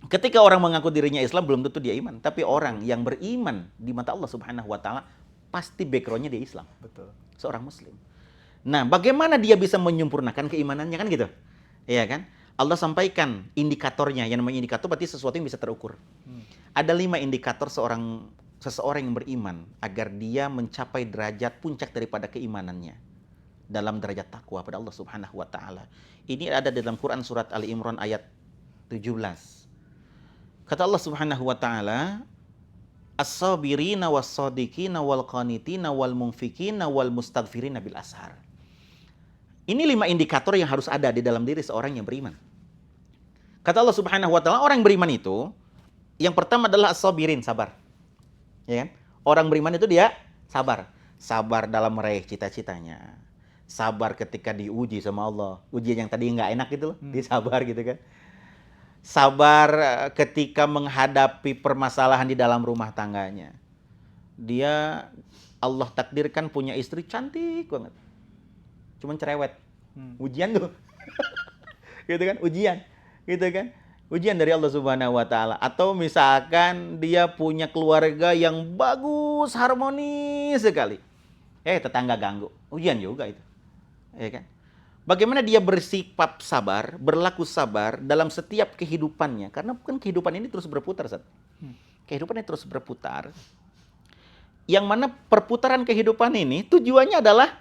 Ketika orang mengaku dirinya Islam, belum tentu dia iman. Tapi orang yang beriman di mata Allah Subhanahu wa Ta'ala, pasti background-nya dia Islam. Betul. Seorang Muslim. Nah, bagaimana dia bisa menyempurnakan keimanannya, kan gitu? Iya kan? Allah sampaikan indikatornya. Yang namanya indikator berarti sesuatu yang bisa terukur. Ada 5 indikator seseorang yang beriman agar dia mencapai derajat puncak daripada keimanannya dalam derajat takwa pada Allah Subhanahu wa Ta'ala. Ini ada dalam Quran surat Ali Imran ayat 17. Kata Allah Subhanahu wa Ta'ala, as-sabirina was-sadiqina wal-qanitina wal-munfikina wal-mustaghfirina bil ashar. Ini 5 indikator yang harus ada di dalam diri seorang yang beriman. Kata Allah Subhanahu wa Ta'ala, orang yang beriman itu yang pertama adalah as-sabirin, sabar. Ya kan? Orang beriman itu dia sabar. Sabar dalam meraih cita-citanya. Sabar ketika diuji sama Allah. Ujian yang tadi nggak enak gitu loh, dia sabar gitu kan. Sabar ketika menghadapi permasalahan di dalam rumah tangganya. Dia Allah takdirkan punya istri cantik banget. Cuman cerewet. Ujian tuh. Gitu kan? Ujian. Gitu kan? Ujian dari Allah Subhanahu wa Ta'ala. Atau misalkan dia punya keluarga yang bagus, harmonis sekali. Tetangga ganggu. Ujian juga itu. Ya kan? Bagaimana dia bersikap sabar, berlaku sabar dalam setiap kehidupannya. Karena bukan kehidupan ini terus berputar, Ustaz. Kehidupan ini terus berputar. Yang mana perputaran kehidupan ini tujuannya adalah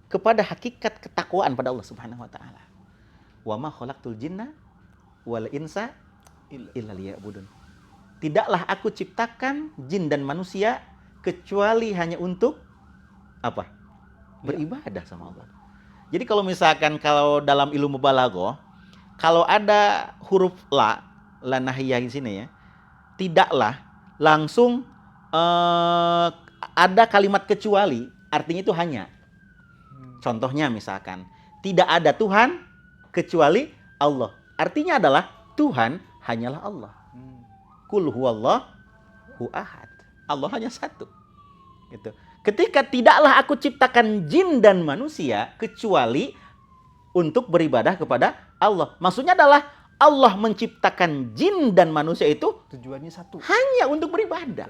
kepada hakikat ketakwaan pada Allah Subhanahu wa Ta'ala. Wa ma khalaqtul jinna wal insa illa liya'budun. Tidaklah aku ciptakan jin dan manusia kecuali hanya untuk apa? Beribadah sama Allah. Jadi kalau misalkan dalam ilmu balaghah, kalau ada huruf la nahiyah di sini ya, tidaklah langsung ada kalimat kecuali, artinya itu hanya. Contohnya misalkan, tidak ada Tuhan kecuali Allah. Artinya adalah Tuhan hanyalah Allah. Qul huwallahu ahad. Allah hanya satu. Gitu. Ketika tidaklah aku ciptakan jin dan manusia kecuali untuk beribadah kepada Allah. Maksudnya adalah Allah menciptakan jin dan manusia itu Tujuannya satu. hanya untuk beribadah.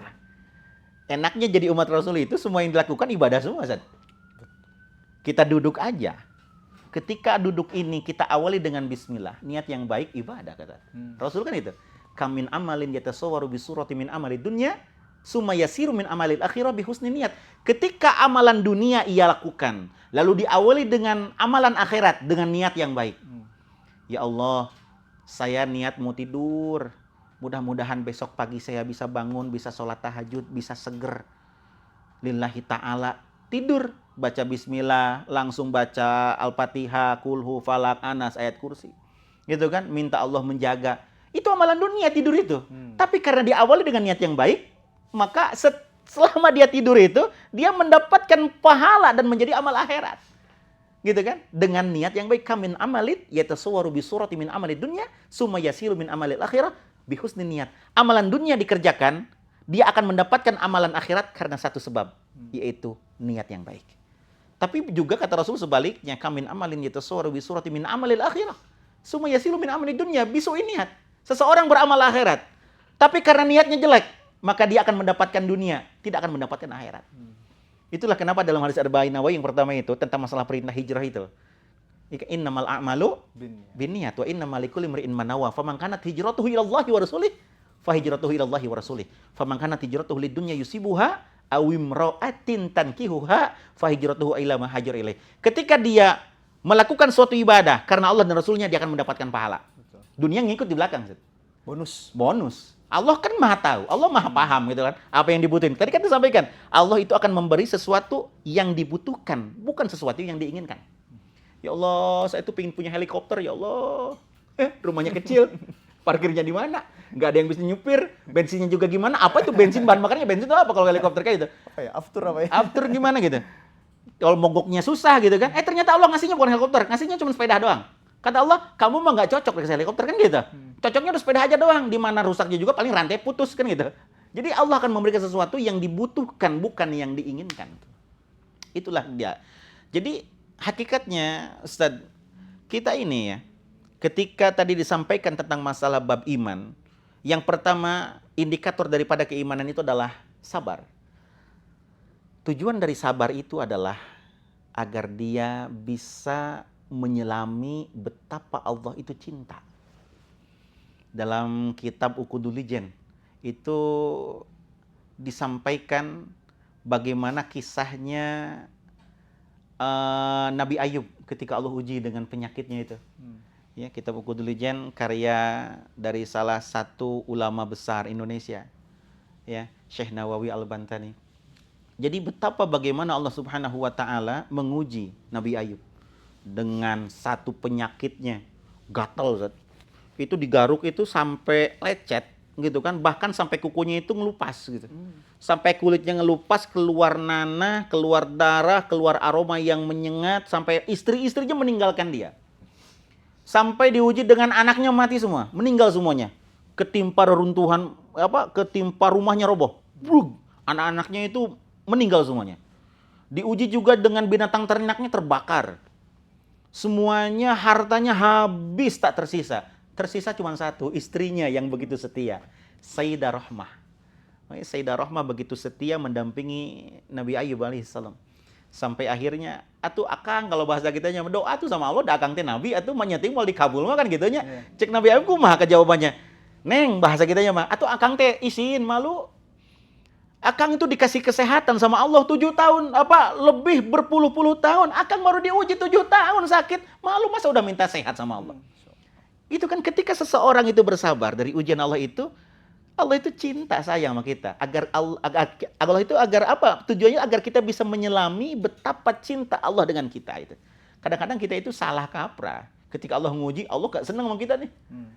Enaknya jadi umat Rasul itu semua yang dilakukan ibadah semua, Ustaz. Kita duduk aja. Ketika duduk ini kita awali dengan bismillah, niat yang baik ibadah kata. Rasul kan itu. Kamin amalin yatasawwaru bi surati min amali dunya summa yasiru min amalil akhirah bi husni niat. Ketika amalan dunia ia lakukan, lalu diawali dengan amalan akhirat dengan niat yang baik. Ya Allah, saya niat mau tidur. Mudah-mudahan besok pagi saya bisa bangun, bisa sholat tahajud, bisa seger. Lillahi ta'ala. Tidur, baca bismillah, langsung baca Al-Fatihah, Kulhu, Falak, Anas, ayat kursi. Gitu kan, minta Allah menjaga. Itu amalan dunia tidur itu. Tapi karena diawali dengan niat yang baik, maka selama dia tidur itu, dia mendapatkan pahala dan menjadi amal akhirat. Gitu kan? Dengan niat yang baik, kamin amalit, yatasawwaru bi surati min amalid dunya, summa yasiru min amalil akhirah, bi husni niat. Amalan dunia dikerjakan, dia akan mendapatkan amalan akhirat karena satu sebab, yaitu niat yang baik. Tapi juga kata Rasul sebaliknya, kamin amalin yatasawwaru bi surati min amalil akhirah, summa yasiru min amalid dunya, bisu'i niat. Seseorang beramal akhirat, tapi karena niatnya jelek, maka dia akan mendapatkan dunia, tidak akan mendapatkan akhirat. Itulah kenapa dalam hadis Arba'in Nawawi yang pertama itu tentang masalah perintah hijrah itu. Innamal a'malu binniyat wa innamal likulli imri'in ma nawa. Faman kanat hijratuhu ila Allahi wa rasulih fa hijratuhu ila Allahi wa rasulih. Faman kanat hijratuhu lid dunya yusibuha aw imra'atin tankihuha fa hijratuhu ila ma hajar ilaih. Ketika dia melakukan suatu ibadah karena Allah dan Rasulnya, dia akan mendapatkan pahala. Dunia ngikut di belakang. Bonus. Allah kan maha tahu, Allah maha paham gitu kan, apa yang dibutuhin. Tadi kan disampaikan, Allah itu akan memberi sesuatu yang dibutuhkan, bukan sesuatu yang diinginkan. Ya Allah, saya tuh pengen punya helikopter, ya Allah. Rumahnya kecil, parkirnya di mana? Nggak ada yang bisa nyupir, bensinnya juga gimana? Apa itu bensin, bahan bakarnya bensin itu apa kalau helikopter kayak gitu? Aftur apa ya? Aftur gimana gitu? Kalau mogoknya susah gitu kan, ternyata Allah ngasihnya bukan helikopter, ngasihnya cuma sepeda doang. Kata Allah, kamu mah nggak cocok dengan helikopter kan gitu. Cocoknya udah sepeda aja doang. Di mana rusaknya juga paling rantai putus kan gitu. Jadi Allah akan memberikan sesuatu yang dibutuhkan, bukan yang diinginkan. Itulah dia. Jadi hakikatnya Ustaz, kita ini ya, ketika tadi disampaikan tentang masalah bab iman, yang pertama indikator daripada keimanan itu adalah sabar. Tujuan dari sabar itu adalah agar dia bisa menyelami betapa Allah itu cinta. Dalam kitab Uqudul itu disampaikan bagaimana kisahnya Nabi Ayub ketika Allah uji dengan penyakitnya itu. Ya, kitab Uqudul karya dari salah satu ulama besar Indonesia, ya, Syekh Nawawi Al-Bantani. Jadi betapa bagaimana Allah Subhanahu wa taala menguji Nabi Ayub dengan satu penyakitnya, gatal Zat. Itu digaruk itu sampai lecet gitu kan, bahkan sampai kukunya itu ngelupas gitu. Sampai kulitnya ngelupas, keluar nanah, keluar darah, keluar aroma yang menyengat, sampai istri-istrinya meninggalkan dia. Sampai diuji dengan anaknya mati semua, meninggal semuanya. Ketimpa reruntuhan ketimpa rumahnya roboh. Brug, anak-anaknya itu meninggal semuanya. Diuji juga dengan binatang ternaknya terbakar. Semuanya hartanya habis tak tersisa. Tersisa cuma satu, istrinya yang begitu setia, Sayyidah Rahmah. Sayyidah Rahmah begitu setia mendampingi Nabi Ayub alaihissalam. Sampai akhirnya, atuh akang kalau bahasa kitanya doa tuh sama Allah, da akang teh Nabi, atuh manyating mau dikabul mah kan gitunya. Cek Nabi Ayub kumaha jawabannya. Neng bahasa kitanya mah, atuh akang teh isin malu. Akang itu dikasih kesehatan sama Allah 7 tahun, lebih berpuluh-puluh tahun. Akang baru diuji 7 tahun sakit, malu masa udah minta sehat sama Allah. Itu kan ketika seseorang itu bersabar dari ujian Allah itu cinta sayang sama kita. Allah itu agar apa? Tujuannya agar kita bisa menyelami betapa cinta Allah dengan kita itu. Kadang-kadang kita itu salah kaprah. Ketika Allah menguji, Allah gak senang sama kita nih.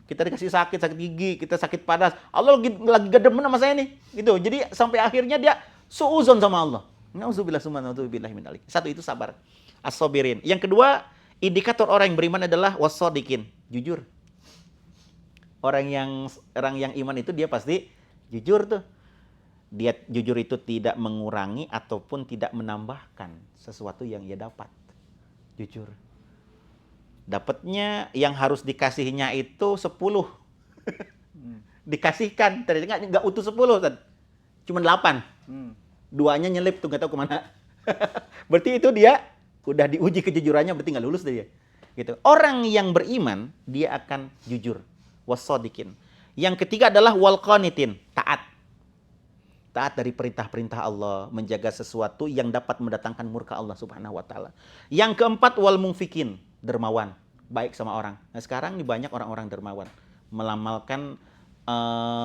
Kita dikasih sakit gigi, kita sakit panas. Allah lagi gak demen sama saya nih. Gitu. Jadi sampai akhirnya dia suuzon sama Allah. Nauzubillah subhanallahi min dzalik. Satu itu sabar. As-sabirin. Yang kedua, indikator orang yang beriman adalah was-shadiqin, jujur. Orang yang iman itu dia pasti jujur tuh. Dia jujur itu tidak mengurangi ataupun tidak menambahkan sesuatu yang ia dapat. Jujur. Dapatnya yang harus dikasihnya itu 10. Dikasihkan, ternyata nggak utuh 10, cuma 8. Duanya nyelip tuh nggak tahu kemana. Berarti itu dia udah diuji kejujurannya, berarti nggak lulus dia. Gitu. Orang yang beriman dia akan jujur, was-shadiqin. Yang ketiga adalah wal qanitin, taat. Taat dari perintah-perintah Allah, menjaga sesuatu yang dapat mendatangkan murka Allah Subhanahu wa taala. Yang keempat wal munfikin, dermawan, baik sama orang. Nah, sekarang ini banyak orang-orang dermawan, melamalkan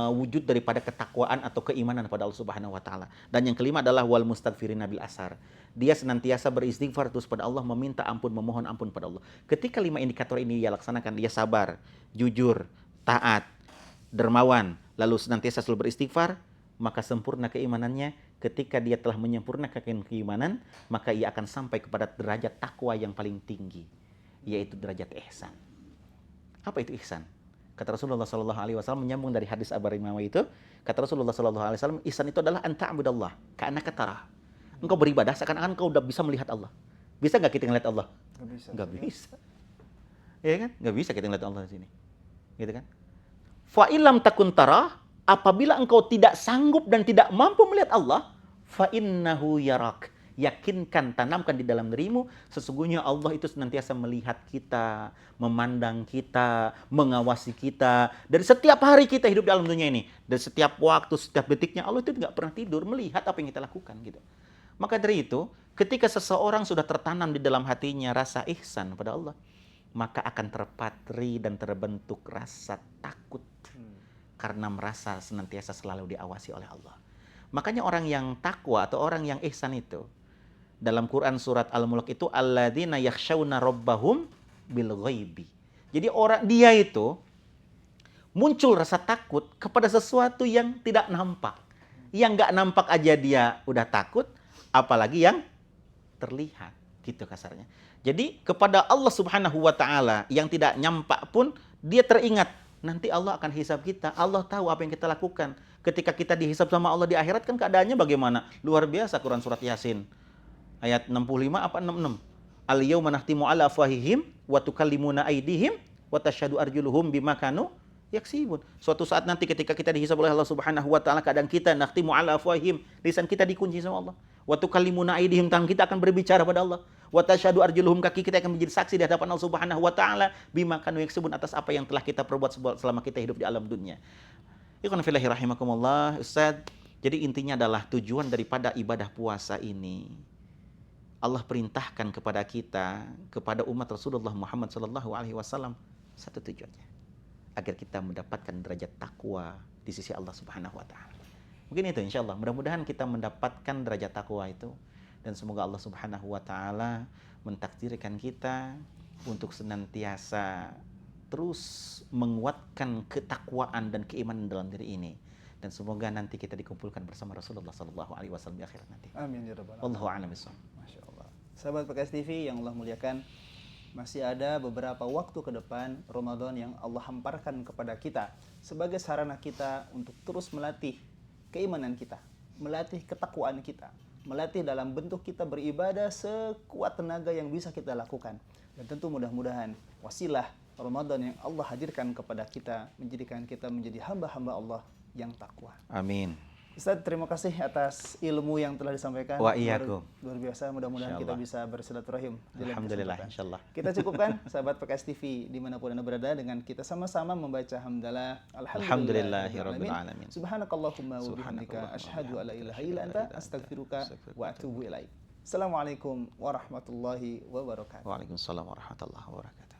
wujud daripada ketakwaan atau keimanan pada Allah Subhanahu wa taala. Dan yang kelima adalah wal mustaghfirina bil asar. Dia senantiasa beristighfar terus pada Allah, meminta ampun, memohon ampun pada Allah. Ketika 5 indikator ini dia laksanakan, dia sabar, jujur, taat, dermawan, lalu senantiasa selalu beristighfar, maka sempurna keimanannya. Ketika dia telah menyempurnakan keimanan, maka ia akan sampai kepada derajat takwa yang paling tinggi, yaitu derajat ihsan. Apa itu ihsan? Kata Rasulullah SAW menyambung dari hadis Abu Hurairah itu, kata Rasulullah SAW, ihsan itu adalah anta'budallah ka'annaka tarah. Engkau beribadah seakan-akan engkau udah bisa melihat Allah. Bisa nggak kita ngeliat Allah? Nggak bisa. Ya kan? Nggak bisa kita ngeliat Allah di sini. Gitu kan? Fa illam takun tarah, apabila engkau tidak sanggup dan tidak mampu melihat Allah, fa innahu yarak. Yakinkan, tanamkan di dalam dirimu, sesungguhnya Allah itu senantiasa melihat kita, memandang kita, mengawasi kita. Dari setiap hari kita hidup di alam dunia ini, dari setiap waktu, setiap detiknya, Allah itu tidak pernah tidur, melihat apa yang kita lakukan gitu. Maka dari itu, ketika seseorang sudah tertanam di dalam hatinya rasa ihsan pada Allah, maka akan terpatri dan terbentuk rasa takut. Karena merasa senantiasa selalu diawasi oleh Allah. Makanya orang yang takwa atau orang yang ihsan itu, dalam Quran surat Al-Mulk itu, alladzina yakhshawna rabbahum bil ghaibi. Jadi orang dia itu muncul rasa takut kepada sesuatu yang tidak nampak. Yang nggak nampak aja dia udah takut, apalagi yang terlihat, gitu kasarnya. Jadi kepada Allah Subhanahu wa taala yang tidak nyampak pun dia teringat, nanti Allah akan hisab kita. Allah tahu apa yang kita lakukan. Ketika kita dihisab sama Allah di akhirat kan keadaannya bagaimana? Luar biasa. Quran surat Yasin ayat 65 apa 66. Al-yauma nakhtimu ala afwahihim wa tukallimuna aydihim wa tashhadu arjuluhum bima kanu yaksibun. Suatu saat nanti ketika kita dihisab oleh Allah Subhanahu wa taala, kadang kita nakhtimu ala afwahim, lisan kita dikunci sama Allah. Wa tukallimuna aydihim, tangan kita akan berbicara pada Allah. Wa tashhadu arjuluhum, kaki kita akan menjadi saksi di hadapan Allah Subhanahu wa taala bima kanu yaksibun, atas apa yang telah kita perbuat selama kita hidup di alam dunia. Ikhwan fillahi rahimakumullah. Ustaz, jadi intinya adalah tujuan daripada ibadah puasa ini, Allah perintahkan kepada kita, kepada umat Rasulullah Muhammad sallallahu alaihi wasallam, satu tujuannya, agar kita mendapatkan derajat takwa di sisi Allah Subhanahu wa taala. Mungkin itu insyaallah, mudah-mudahan kita mendapatkan derajat takwa itu, dan semoga Allah Subhanahu wa taala mentakdirkan kita untuk senantiasa terus menguatkan ketakwaan dan keimanan dalam diri ini, dan semoga nanti kita dikumpulkan bersama Rasulullah sallallahu alaihi wasallam di akhirat nanti. Amin ya rabbal alamin. Wallahu a'lam bishawab. Masya Allah. Sahabat PKS TV yang Allah muliakan, masih ada beberapa waktu ke depan Ramadan yang Allah hamparkan kepada kita sebagai sarana kita untuk terus melatih keimanan kita, melatih ketakwaan kita, melatih dalam bentuk kita beribadah sekuat tenaga yang bisa kita lakukan. Dan tentu mudah-mudahan wasilah Ramadan yang Allah hadirkan kepada kita menjadikan kita menjadi hamba-hamba Allah yang takwa. Amin. Ustaz, terima kasih atas ilmu yang telah disampaikan. Wa iyyakum. Luar biasa, mudah-mudahan kita bisa bersilaturahim. Alhamdulillah, insyaallah. Kita cukupkan, sahabat PKS TV, dimanapun Anda berada, dengan kita sama-sama membaca hamdalah. Alhamdulillahirabbil alamin. Subhanakallahumma wa bihamdika asyhadu an la ilaha illa anta astaghfiruka wa atubu ilaik. Assalamualaikum warahmatullahi wabarakatuh. Waalaikumsalam warahmatullahi wabarakatuh.